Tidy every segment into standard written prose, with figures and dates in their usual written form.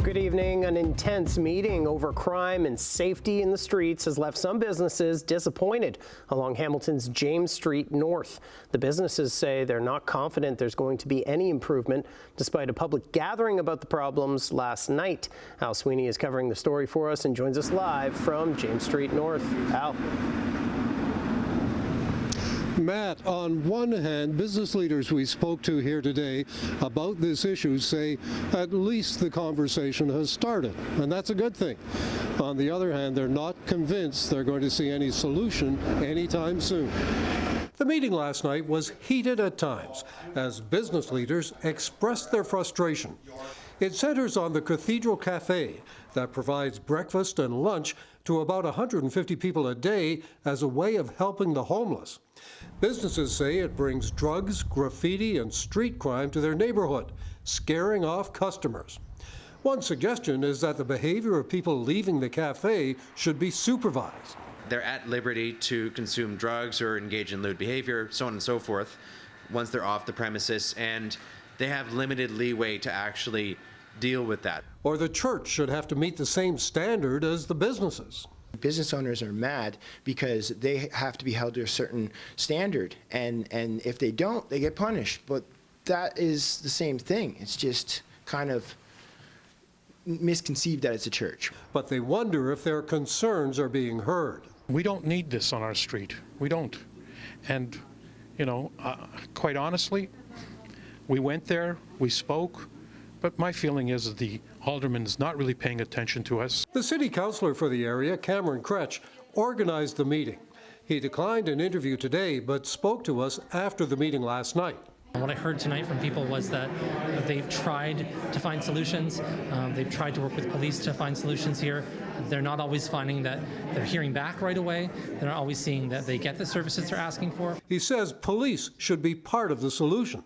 Good evening. An intense meeting over crime and safety in the streets has left some businesses disappointed along Hamilton's James Street North. The businesses say they're not confident there's going to be any improvement despite a public gathering about the problems last night. Al Sweeney is covering the story for us and joins us live from James Street North. Al. Matt, on one hand, business leaders we spoke to here today about this issue say at least the conversation has started, and that's a good thing. On the other hand, they're not convinced they're going to see any solution anytime soon. The meeting last night was heated at times as business leaders expressed their frustration. It centers on the Cathedral Café that provides breakfast and lunch to about 150 people a day as a way of helping the homeless. Businesses say it brings drugs, graffiti, and street crime to their neighborhood, scaring off customers. One suggestion is that the behavior of people leaving the cafe should be supervised. They're at liberty to consume drugs or engage in lewd behavior, so on and so forth, once they're off the premises, and they have limited leeway to actually deal with that. Or the church should have to meet the same standard as the businesses. Business owners are mad because they have to be held to a certain standard, and if they don't, they get punished. But that is the same thing. It's just kind of misconceived that it's a church. But they wonder if their concerns are being heard. We don't need this on our street. We don't. And, quite honestly, we went there, we spoke, but my feeling is that the alderman is not really paying attention to us. The city councillor for the area, Cameron Kretsch, organized the meeting. He declined an interview today, but spoke to us after the meeting last night. What I heard tonight from people was that they've tried to find solutions. They've tried to work with police to find solutions here. They're not always finding that they're hearing back right away. They're not always seeing that they get the services they're asking for. He says police should be part of the solution.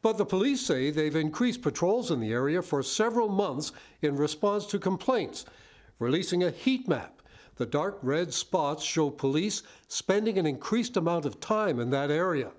But the police say they've increased patrols in the area for several months in response to complaints, releasing a heat map. The dark red spots show police spending an increased amount of time in that area.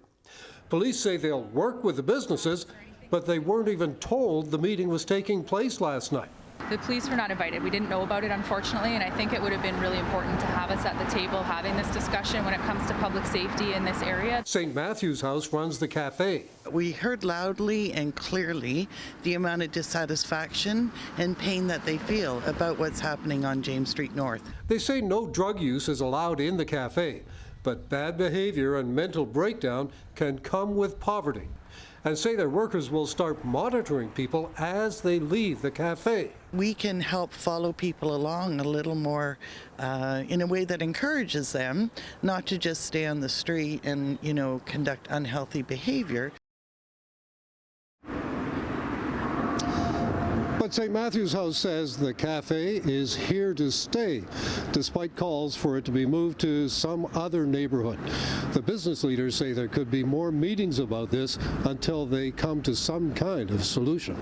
Police say they'll work with the businesses, but they weren't even told the meeting was taking place last night. The police were not invited. We didn't know about it, unfortunately, and I think it would have been really important to have us at the table having this discussion when it comes to public safety in this area. St. Matthew's House runs the cafe. We heard loudly and clearly the amount of dissatisfaction and pain that they feel about what's happening on James Street North. They say no drug use is allowed in the cafe, but bad behavior and mental breakdown can come with poverty, and say their workers will start monitoring people as they leave the cafe. We can help follow people along a little more in a way that encourages them not to just stay on the street and, conduct unhealthy behavior. But St. Matthew's House says the cafe is here to stay, despite calls for it to be moved to some other neighborhood. The business leaders say there could be more meetings about this until they come to some kind of solution.